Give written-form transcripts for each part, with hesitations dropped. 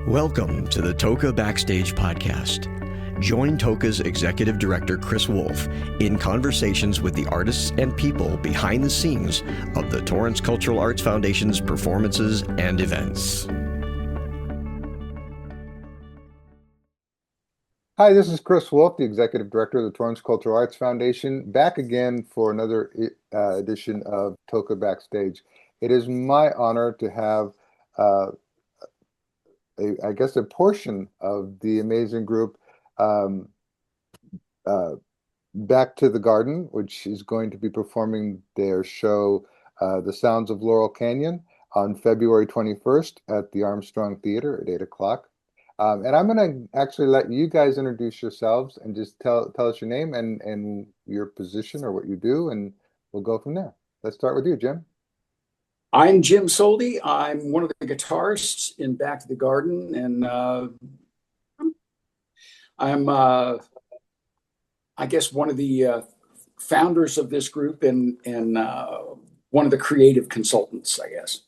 Welcome to the Toca Backstage Podcast. Join Toca's Executive Director Chris Wolf in conversations with the artists and people behind the scenes of the Torrance Cultural Arts Foundation's performances and events. Hi, this is Chris Wolf, the Executive Director of the Torrance Cultural Arts Foundation, back again for another edition of Toca Backstage. It is my honor to have a portion of the amazing group Back to the Garden, which is going to be performing their show, The Sounds of Laurel Canyon, on February 21st at the Armstrong Theater at 8 o'clock. And I'm going to actually let you guys introduce yourselves and just tell us your name and your position or what you do, and we'll go from there. Let's start with you, Jim. I'm Jim Soldi. I'm one of the guitarists in Back to the Garden, and I'm, I guess, one of the founders of this group and one of the creative consultants, I guess.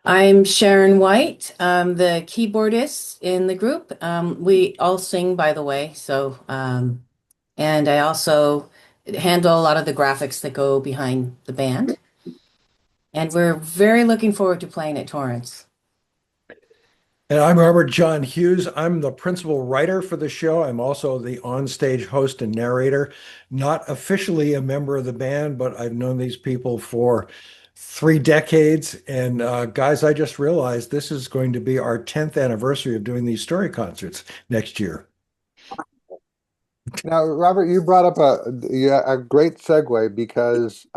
I'm Sharon White. I'm the keyboardist in the group. We all sing, by the way. So, and I also handle a lot of the graphics that go behind the band. And we're very looking forward to playing at Torrance. And I'm Robert John Hughes. I'm the principal writer for the show. I'm also the onstage host and narrator. Not officially a member of the band, but I've known these people for 3 decades. And guys, I just realized this is going to be our 10th anniversary of doing these story concerts next year. Now, Robert, you brought up a great segue because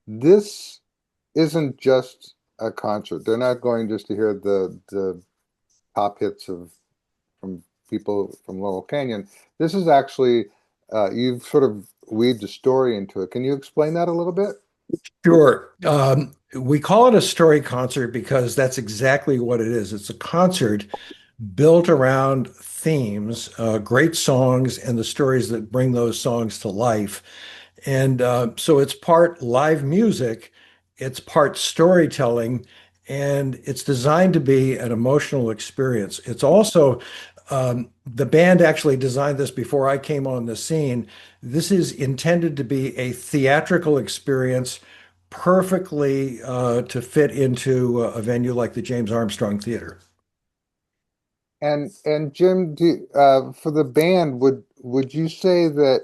this isn't just a concert. They're not going just to hear the top hits from people from Laurel Canyon. This is actually, you've sort of weaved a story into it. Can you explain that a little bit? Sure. We call it a story concert because that's exactly what it is. It's a concert built around themes, great songs, and the stories that bring those songs to life. And so it's part live music, it's part storytelling, and it's designed to be an emotional experience. It's also, the band actually designed this before I came on the scene. This is intended to be a theatrical experience, perfectly to fit into a venue like the James Armstrong Theater. And Jim, for the band, would you say that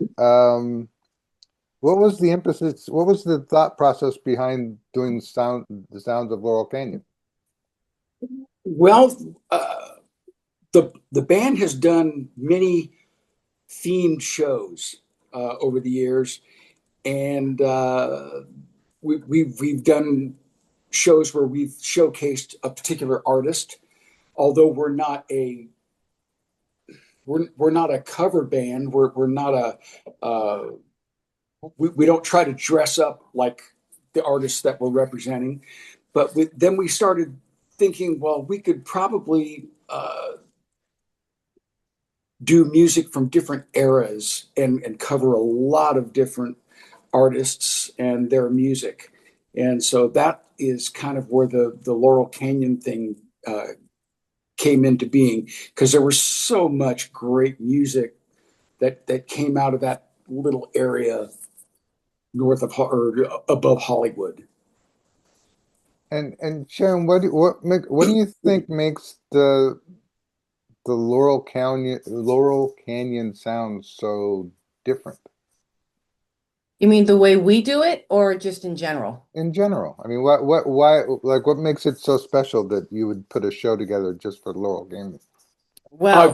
what was the emphasis? What was the thought process behind doing the sounds of Laurel Canyon? Well, the band has done many themed shows over the years, and we've done shows where we've showcased a particular artist. Although we're not a cover band, we're not we don't try to dress up like the artists that we're representing. But then we started thinking, well, we could probably do music from different eras and cover a lot of different artists and their music. And so that is kind of where the Laurel Canyon thing came into being, because there was so much great music that came out of that little area north of or above Hollywood. And Sharon, what do you think makes the Laurel Canyon sound so different? You mean the way we do it, or just in general? In general, I mean, why, like, what makes it so special that you would put a show together just for Laurel Canyon? Well,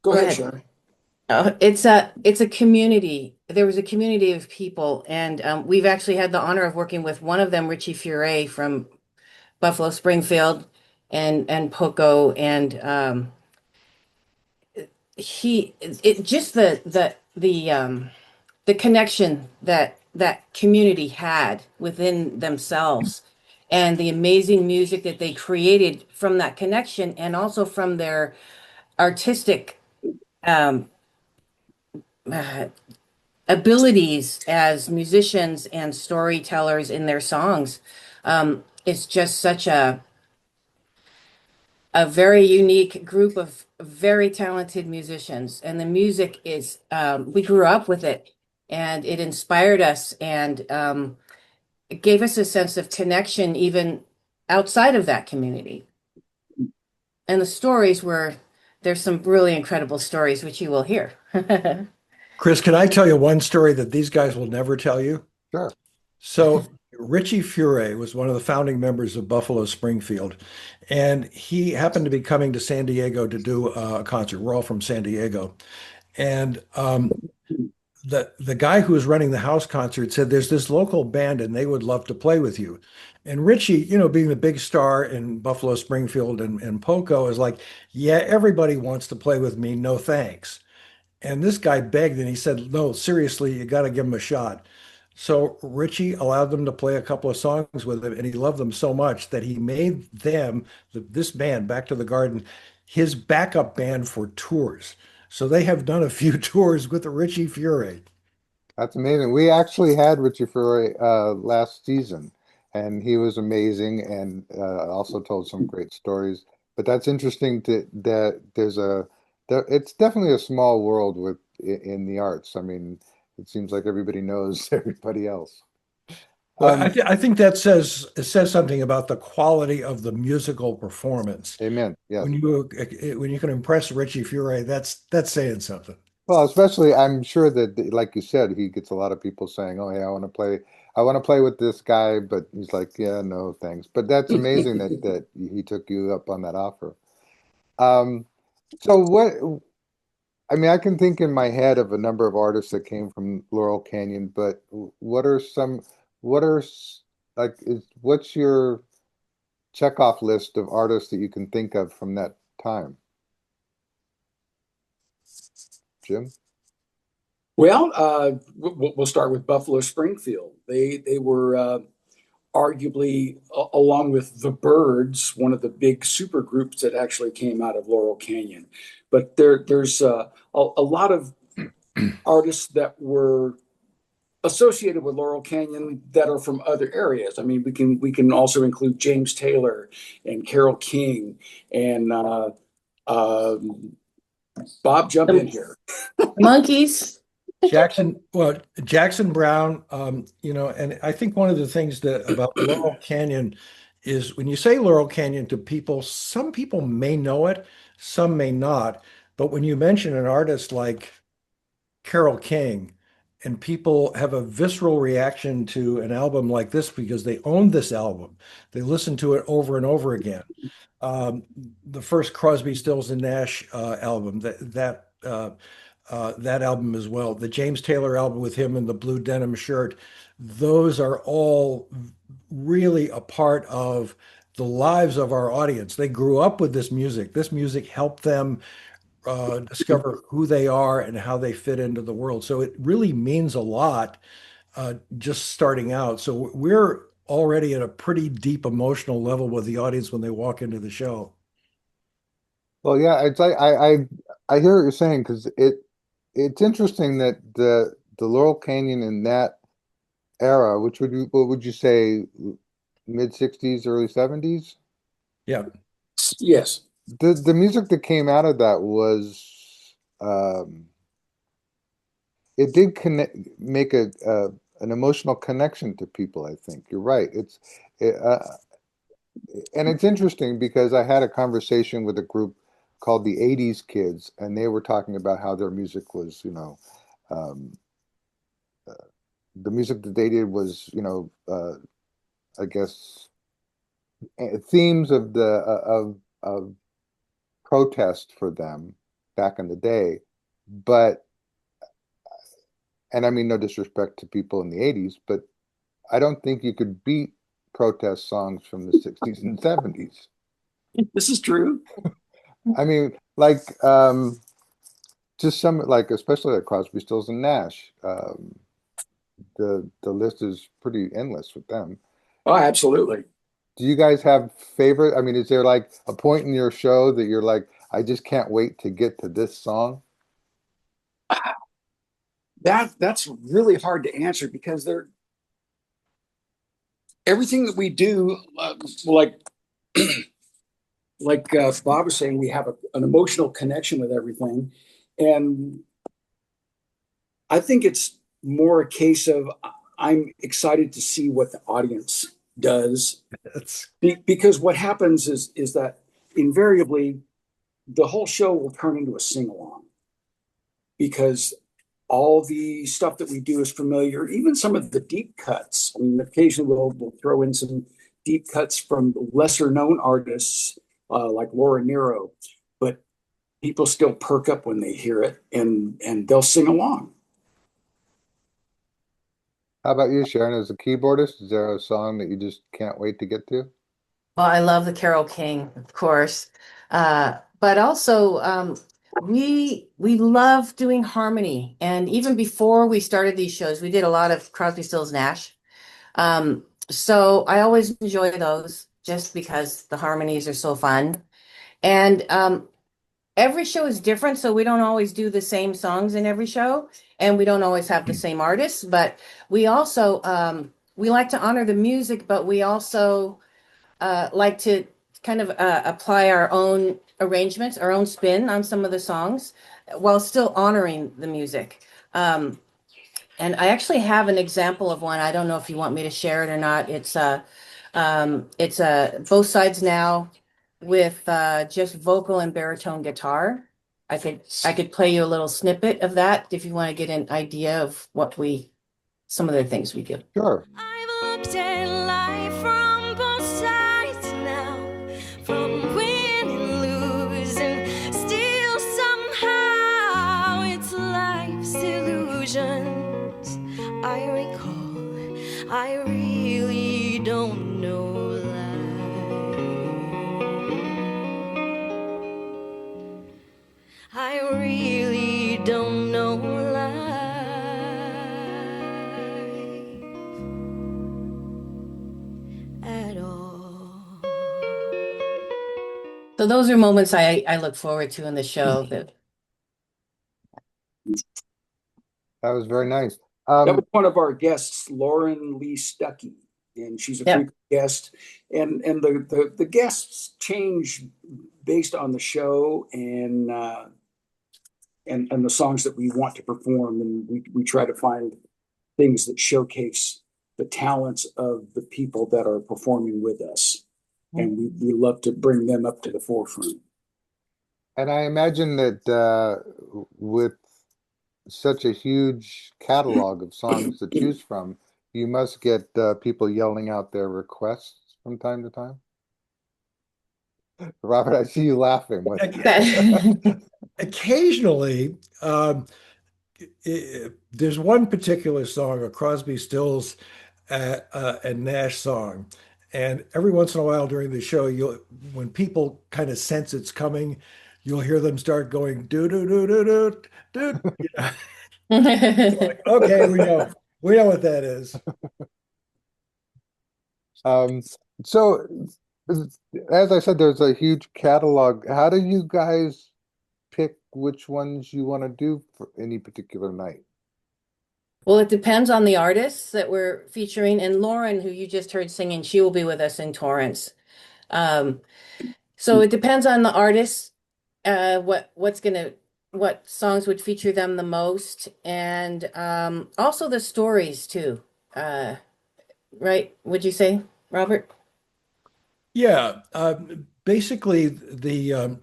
go ahead, Sharon. It's a community. There was a community of people, and we've actually had the honor of working with one of them, Richie Furay from Buffalo Springfield, and Poco, and the connection that community had within themselves, and the amazing music that they created from that connection, and also from their artistic abilities as musicians and storytellers in their songs. is just such a very unique group of very talented musicians. And the music is, we grew up with it and it inspired us and it gave us a sense of connection even outside of that community. And the stories were, there's some really incredible stories, which you will hear. Chris, can I tell you one story that these guys will never tell you? Sure. So Richie Furay was one of the founding members of Buffalo Springfield, and he happened to be coming to San Diego to do a concert. We're all from San Diego, and the guy who was running the house concert said, "There's this local band, and they would love to play with you." And Richie, being the big star in Buffalo Springfield and Poco, is like, "Yeah, everybody wants to play with me. No thanks." And this guy begged and he said, "No, seriously, you got to give him a shot." So Richie allowed them to play a couple of songs with him, and he loved them so much that he made them, this band, Back to the Garden, his backup band for tours. So they have done a few tours with Richie Furay. That's amazing. We actually had Richie Furay last season, and he was amazing and also told some great stories. But that's interesting that it's definitely a small world in the arts. I mean, it seems like everybody knows everybody else. Well, I think that says something about the quality of the musical performance. Amen. Yes. When you can impress Richie Furay, that's saying something. Well, especially I'm sure that, like you said, he gets a lot of people saying, "Oh, hey, I want to play with this guy," but he's like, "Yeah, no, thanks." But that's amazing that he took you up on that offer. Um, so what? I mean, I can think in my head of a number of artists that came from Laurel Canyon, but what are some? What are what's your checkoff list of artists that you can think of from that time, Jim? Well, we'll start with Buffalo Springfield. They were arguably, along with the Byrds, one of the big super groups that actually came out of Laurel Canyon. But there's a lot of artists that were associated with Laurel Canyon that are from other areas. I mean, we can also include James Taylor and Carole King and Bob, jump in here. Monkees. Jackson Browne, and I think one of the things about Laurel Canyon is when you say Laurel Canyon to people, some people may know it, some may not. But when you mention an artist like Carole King, and people have a visceral reaction to an album like this because they own this album, they listen to it over and over again. The first Crosby, Stills, and Nash album, that album as well. The James Taylor album with him in the blue denim shirt, those are all really a part of the lives of our audience. They grew up with this music. This music helped them discover who they are and how they fit into the world. So it really means a lot just starting out. So we're already at a pretty deep emotional level with the audience when they walk into the show. Well, yeah, it's like I hear what you're saying because it's interesting that the Laurel Canyon in that era, what would you say, mid 60s, early 70s? Yeah. Yes. The music that came out of that was it did make an emotional connection to people. I think you're right. And it's interesting because I had a conversation with a group called the 80s Kids, and they were talking about how their music was, um, the music that they did was, I guess themes of of protest for them back in the day. But, and I mean, no disrespect to people in the 80s, but I don't think you could beat protest songs from the 60s and 70s. This is true. I mean, like, just some, like, especially like Crosby, Stills, and Nash. The list is pretty endless with them. Oh, absolutely. Do you guys have favorite? I mean, is there like a point in your show that you're like, I just can't wait to get to this song? That's really hard to answer because everything that we do, like Bob was saying, we have an emotional connection with everything, and I think it's more a case of I'm excited to see what the audience does. That's Because what happens is that invariably the whole show will turn into a sing-along, because all the stuff that we do is familiar, even some of the deep cuts. I mean, occasionally we'll throw in some deep cuts from lesser known artists, like Laura Nero, but people still perk up when they hear it, and they'll sing along. How about you, Sharon? As a keyboardist, is there a song that you just can't wait to get to? Well, I love the Carole King, of course. But also we love doing harmony. And even before we started these shows, we did a lot of Crosby, Stills, Nash. So I always enjoy those just because the harmonies are so fun. And every show is different, so we don't always do the same songs in every show, and we don't always have the same artists, but we also we like to honor the music, but we also like to kind of apply our own arrangements, our own spin on some of the songs while still honoring the music. And I actually have an example of one. I don't know if you want me to share it or not. It's Both Sides Now with just vocal and baritone guitar. I could play you a little snippet of that if you want to get an idea of some of the things we do. Sure. I've looked at life from both sides now, from win and lose, and still somehow it's life's illusions. I recall, I really don't know life. I really don't know life at all. So those are moments I look forward to in the show. That was very nice. That was one of our guests, Lauren Lee Stuckey, and she's a Yeah. frequent guest. And the guests change based on the show and the songs that we want to perform, and we try to find things that showcase the talents of the people that are performing with us, and we love to bring them up to the forefront. And I imagine that with such a huge catalog of songs to choose from, you must get people yelling out their requests from time to time. Robert, I see you laughing. occasionally. There's one particular song, a Crosby, Stills, and Nash song, and every once in a while during the show, when people kind of sense it's coming, you'll hear them start going do do do do do do. Like, okay, we know what that is. So, as I said, there's a huge catalog. How do you guys pick which ones you want to do for any particular night? Well, it depends on the artists that we're featuring. And Lauren, who you just heard singing, she will be with us in Torrance. So it depends on the artists, what songs would feature them the most, and also the stories too. Right? Would you say, Robert? Yeah, basically the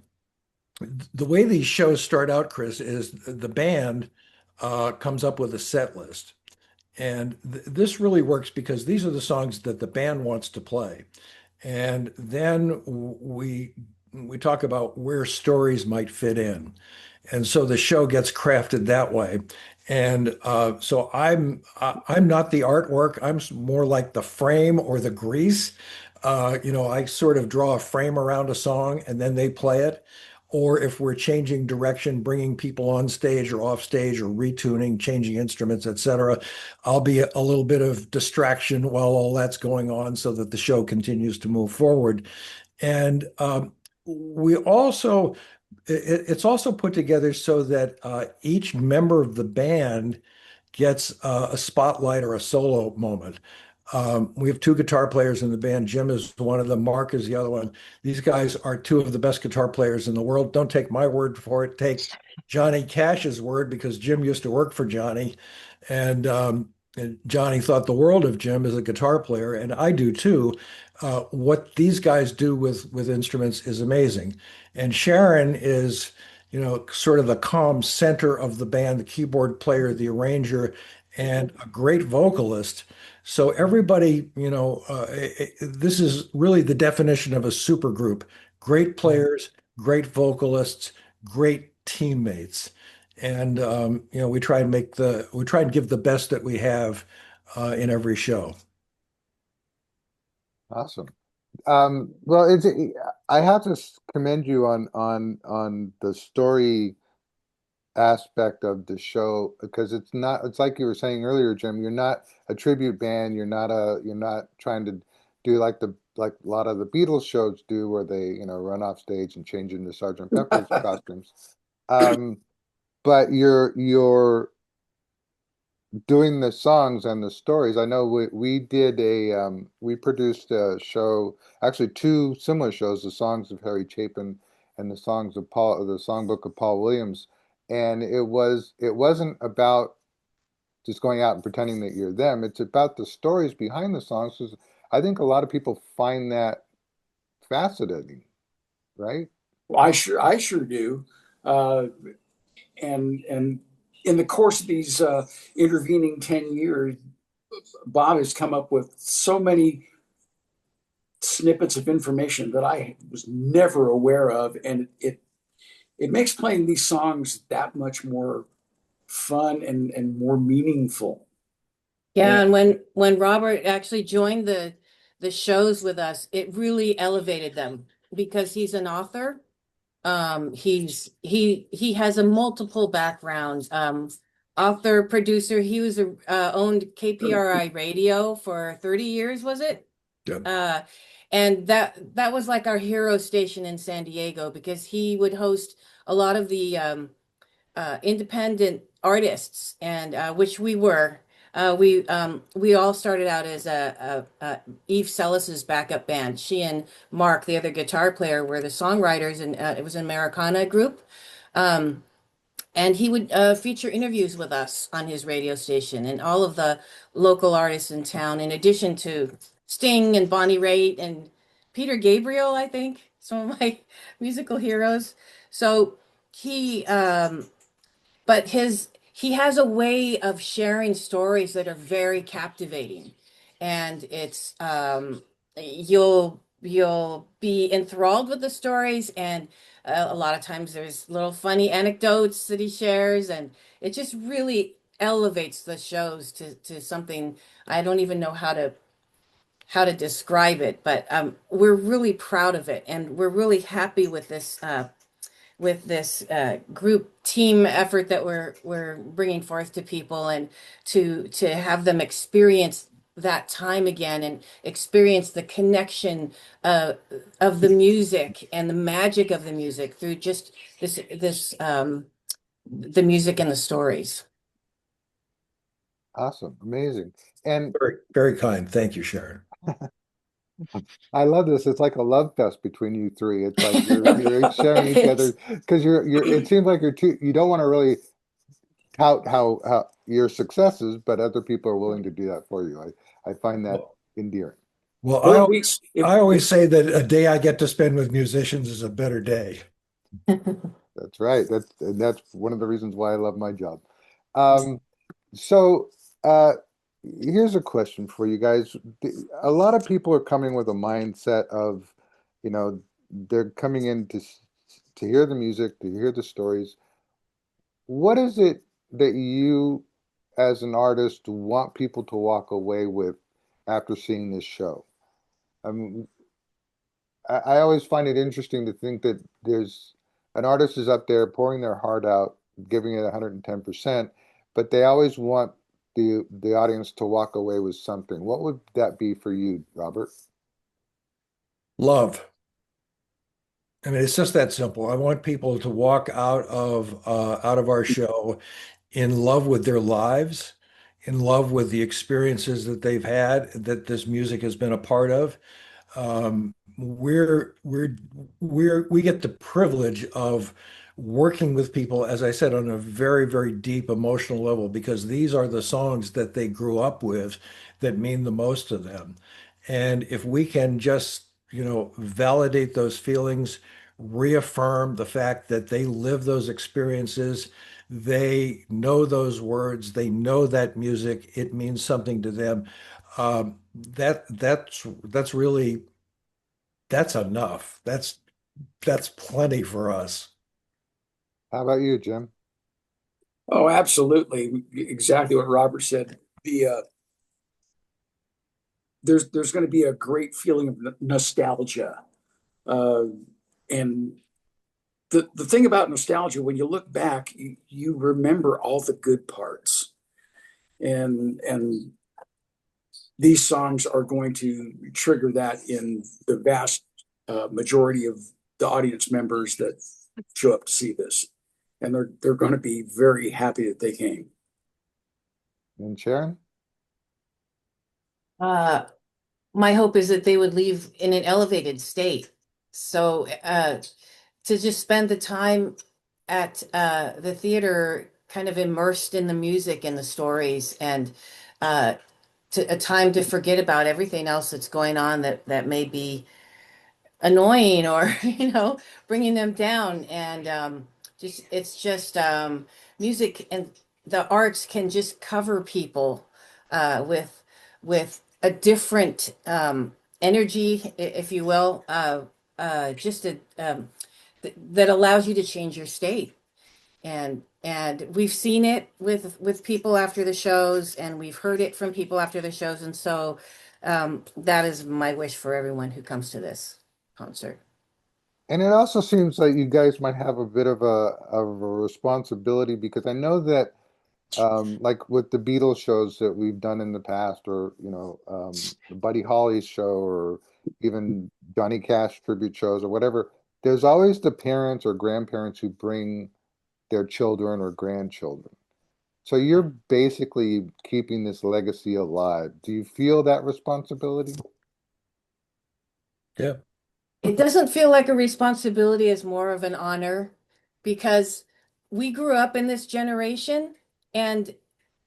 way these shows start out, Chris, is the band comes up with a set list. And this really works because these are the songs that the band wants to play. And then we talk about where stories might fit in. And so the show gets crafted that way. And so I'm not the artwork. I'm more like the frame or the grease. I sort of draw a frame around a song and then they play it. Or if we're changing direction, bringing people on stage or off stage or retuning, changing instruments, etc., I'll be a little bit of distraction while all that's going on so that the show continues to move forward. And it's also put together so that each member of the band gets a spotlight or a solo moment. We have two guitar players in the band. Jim is one of them. Mark is the other one. These guys are two of the best guitar players in the world. Don't take my word for it. Take Johnny Cash's word, because Jim used to work for Johnny. And Johnny thought the world of Jim as a guitar player, and I do too. What these guys do with instruments is amazing. And Sharon is, sort of the calm center of the band, the keyboard player, the arranger, and a great vocalist. So everybody, this is really the definition of a super group. Great players, great vocalists, great teammates. And we try and give the best that we have in every show. Awesome. Well, I have to commend you on the story aspect of the show, because it's like you were saying earlier, Jim, you're not a tribute band, you're not trying to do like a lot of the Beatles shows do, where they run off stage and change into Sergeant Pepper's costumes. But you're doing the songs and the stories. I know we produced a show, actually two similar shows, the songs of Harry Chapin and the songbook of Paul Williams. And it wasn't about just going out and pretending that you're them. It's about the stories behind the songs. 'Cause I think a lot of people find that fascinating, right? Well, I sure do. And in the course of these intervening 10 years, Bob has come up with so many snippets of information that I was never aware of, and it makes playing these songs that much more fun and more meaningful. Yeah, and when Robert actually joined the shows with us, it really elevated them because he's an author. He has a multiple backgrounds. Author, producer. He was owned KPRI radio for 30 years, was it? Yeah. And that was like our hero station in San Diego, because he would host a lot of the independent artists, and which we were. We all started out as Eve Sellis's backup band. She and Mark, the other guitar player, were the songwriters, and it was an Americana group. And he would feature interviews with us on his radio station and all of the local artists in town, in addition to Sting and Bonnie Raitt and Peter Gabriel, I think, some of my musical heroes. So he but he has a way of sharing stories that are very captivating, and it's you'll be enthralled with the stories, and a lot of times there's little funny anecdotes that he shares, and it just really elevates the shows to something I don't even know how to describe it, but we're really proud of it, and we're really happy with this group team effort that we're bringing forth to people, and to have them experience that time again, and experience the connection of the music and the magic of the music through just this the music and the stories. Awesome, amazing. And Very, very kind. Thank you, Sharon. I love this. It's like a love fest between you three. It's like you're each sharing each other, because it seems like you don't want to really tout how your successes, but other people are willing to do that for you. I find that endearing. Well, Well, I always say that a day I get to spend with musicians is a better day. That's right. That's one of the reasons why I love my job. So here's a question for you guys. A lot of people are coming with a mindset of, they're coming in to hear the music, to hear the stories. What is it that you, as an artist, want people to walk away with after seeing this show? I always find it interesting to think that there's an artist is up there pouring their heart out, giving it 110%, but they always want the audience to walk away with something. What would that be for you, Robert? Love. I mean, it's just that simple. I want people to walk out of our show in love with their lives, in love with the experiences that they've had, that this music has been a part of. We get the privilege of working with people, as I said, on a very, very deep emotional level, because these are the songs that they grew up with that mean the most to them. And if we can just, validate those feelings, reaffirm the fact that they live those experiences, they know those words, they know that music, it means something to them. That's really that's enough. That's plenty for us. How about you, Jim? Oh, absolutely. Exactly what Robert said. There's going to be a great feeling of nostalgia. Uh, and the thing about nostalgia, when you look back, you remember all the good parts. And these songs are going to trigger that in the vast majority of the audience members that show up to see this. And they're going to be very happy that they came. And Sharon? Uh, my hope is that they would leave in an elevated state. So to just spend the time at the theater, kind of immersed in the music and the stories, and a time to forget about everything else that's going on that may be annoying or bringing them down. And just it's just music and the arts can just cover people with a different energy, if you will, just that allows you to change your state. And we've seen it with people after the shows, and we've heard it from people after the shows. And so that is my wish for everyone who comes to this concert. And it also seems like you guys might have a bit of a responsibility, because I know that like with the Beatles shows that we've done in the past, or the Buddy Holly show, or even Johnny Cash tribute shows or whatever, there's always the parents or grandparents who bring their children or grandchildren. So you're basically keeping this legacy alive. Do you feel that responsibility? Yeah. It doesn't feel like a responsibility, as more of an honor, because we grew up in this generation, and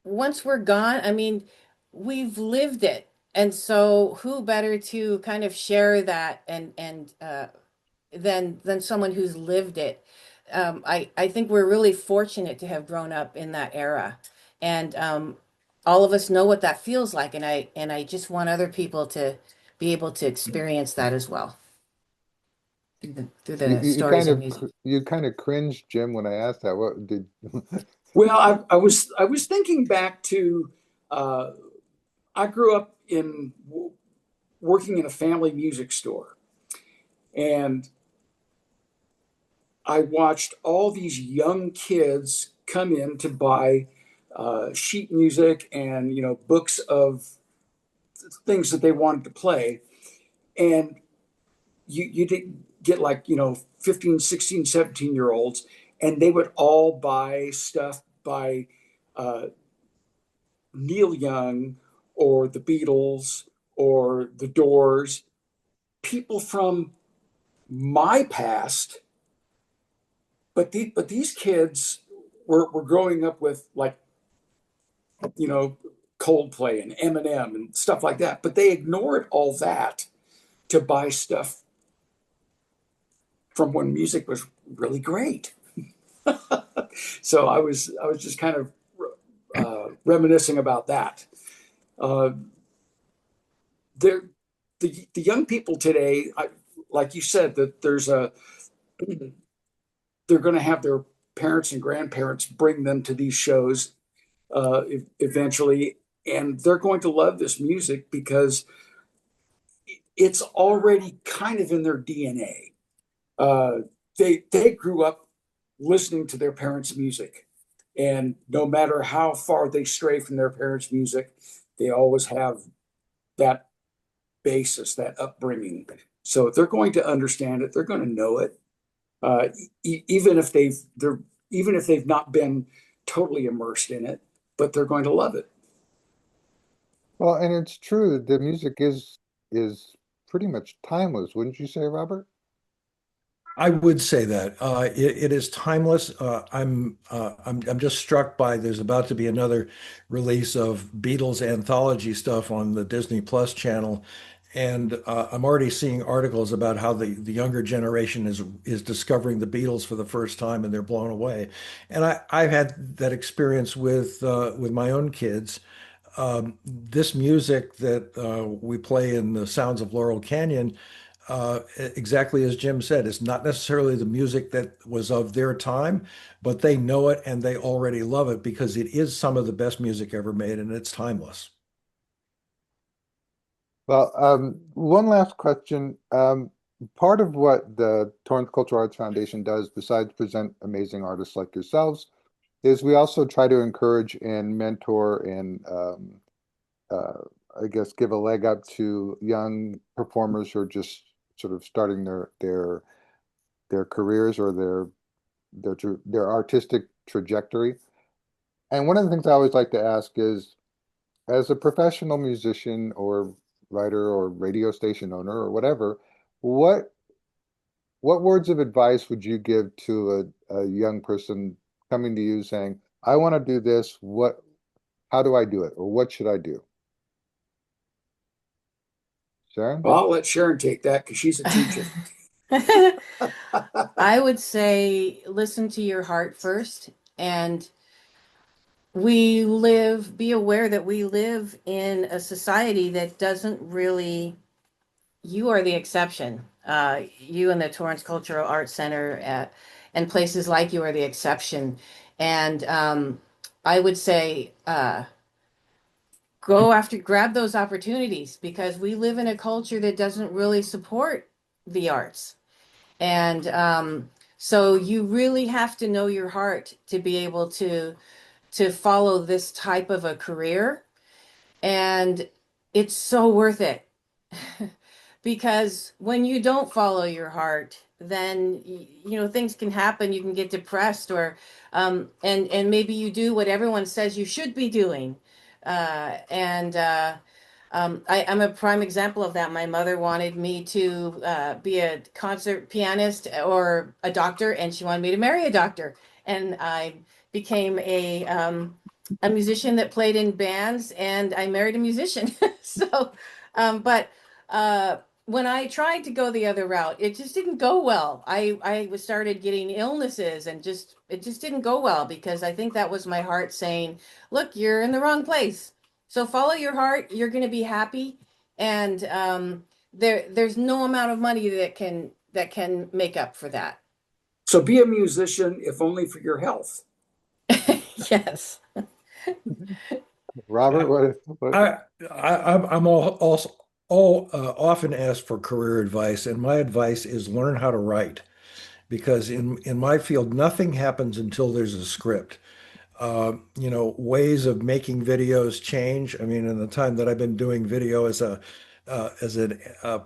once we're gone, I mean, we've lived it. And so who better to kind of share that and than someone who's lived it. I think we're really fortunate to have grown up in that era. And all of us know what that feels like, and I just want other people to be able to experience that as well through You, the you you stories kind of of music. you kind of cringed, Jim, when I asked that. What did? Well, I was thinking back to uh, I grew up in working in a family music store, and I watched all these young kids come in to buy sheet music and books of things that they wanted to play. And you did get like 15, 16, 17 year olds, and they would all buy stuff by uh, Neil Young or the Beatles or the Doors, people from my past. But these kids were growing up with, like, Coldplay and Eminem and stuff like that. But they ignored all that to buy stuff from when music was really great. So I was just kind of reminiscing about that. Uh, there, the young people today, like you said, that they're going to have their parents and grandparents bring them to these shows eventually, and they're going to love this music because it's already kind of in their DNA. They grew up listening to their parents' music, and no matter how far they stray from their parents' music, they always have that basis, that upbringing. So they're going to understand it. They're going to know it, even if they've not been totally immersed in it, but they're going to love it. Well, and it's true that the music is pretty much timeless, wouldn't you say, Robert? I would say that it is timeless. I'm just struck by there's about to be another release of Beatles anthology stuff on the Disney Plus channel, and I'm already seeing articles about how the younger generation is discovering the Beatles for the first time and they're blown away. And I've had that experience with my own kids. This music that we play in the Sounds of Laurel Canyon, exactly as Jim said, it's not necessarily the music that was of their time, but they know it and they already love it because it is some of the best music ever made and it's timeless. Well, one last question. Part of what the Torrance Cultural Arts Foundation does, besides present amazing artists like yourselves, is we also try to encourage and mentor and uh, I guess give a leg up to young performers who are just sort of starting their careers or their artistic trajectory. And one of the things I always like to ask is, as a professional musician or writer or radio station owner or whatever, what what words of advice would you give to a young person coming to you saying, I want to do this, how do I do it? Or what should I do? Sharon? Well, I'll let Sharon take that because she's a teacher. I would say listen to your heart first. And be aware that we live in a society that doesn't really, you are the exception. You and the Torrance Cultural Arts Center and places like you are the exception. And I would say grab those opportunities because we live in a culture that doesn't really support the arts. And so you really have to know your heart to be able to follow this type of a career. And it's so worth it. Because when you don't follow your heart, then things can happen. You can get depressed, or and maybe you do what everyone says you should be doing. And I'm a prime example of that. My mother wanted me to be a concert pianist or a doctor, and she wanted me to marry a doctor. And I became a musician that played in bands, and I married a musician. So, but when I tried to go the other route, it just didn't go well. I started getting illnesses, and it just didn't go well because I think that was my heart saying, "Look, you're in the wrong place. So follow your heart. You're going to be happy." And there's no amount of money that can make up for that. So be a musician, if only for your health. Yes. Robert, I, I'm often asked for career advice, and my advice is learn how to write because in my field, nothing happens until there's a script. Ways of making videos change. I mean, in the time that I've been doing video as a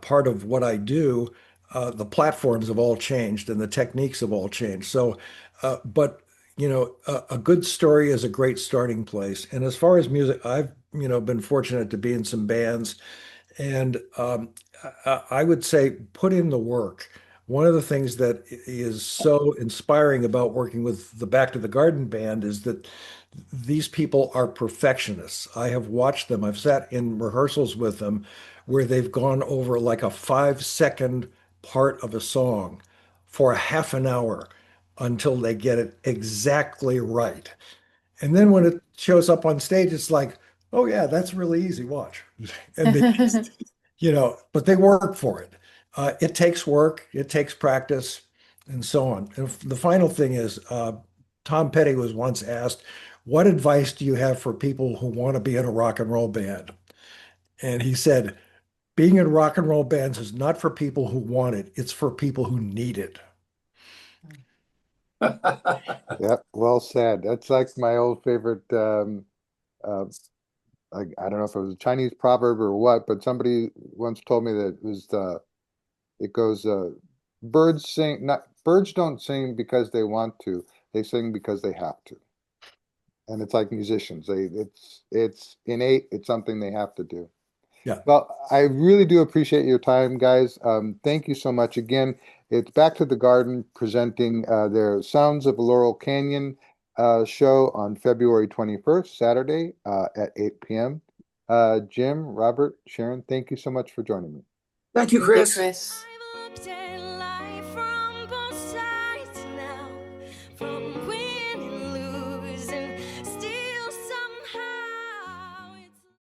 part of what I do, the platforms have all changed and the techniques have all changed. So, but a good story is a great starting place. And as far as music, I've been fortunate to be in some bands and I would say put in the work. One of the things that is so inspiring about working with the Back to the Garden band is that these people are perfectionists. I have watched them, I've sat in rehearsals with them where they've gone over like a 5 second part of a song for a half an hour until they get it exactly right. And then when it shows up on stage, it's like, oh yeah, that's really easy. Watch. And they just, but they work for it. It takes work, it takes practice, and so on. And the final thing is, Tom Petty was once asked, "What advice do you have for people who want to be in a rock and roll band?" And he said, "Being in rock and roll bands is not for people who want it; it's for people who need it." Yep, well said. That's like my old favorite uh, I don't know if it was a Chinese proverb or what, but somebody once told me that it goes birds don't sing because they want to, they sing because they have to. And it's like musicians. It's innate. It's something they have to do. Yeah. Well, I really do appreciate your time, guys. Thank you so much. Again, it's Back to the Garden presenting their Sounds of Laurel Canyon show on February 21st, Saturday at 8 p.m. Jim, Robert, Sharon, thank you so much for joining me. Thank you, Thank you, Chris. Chris. I've looked at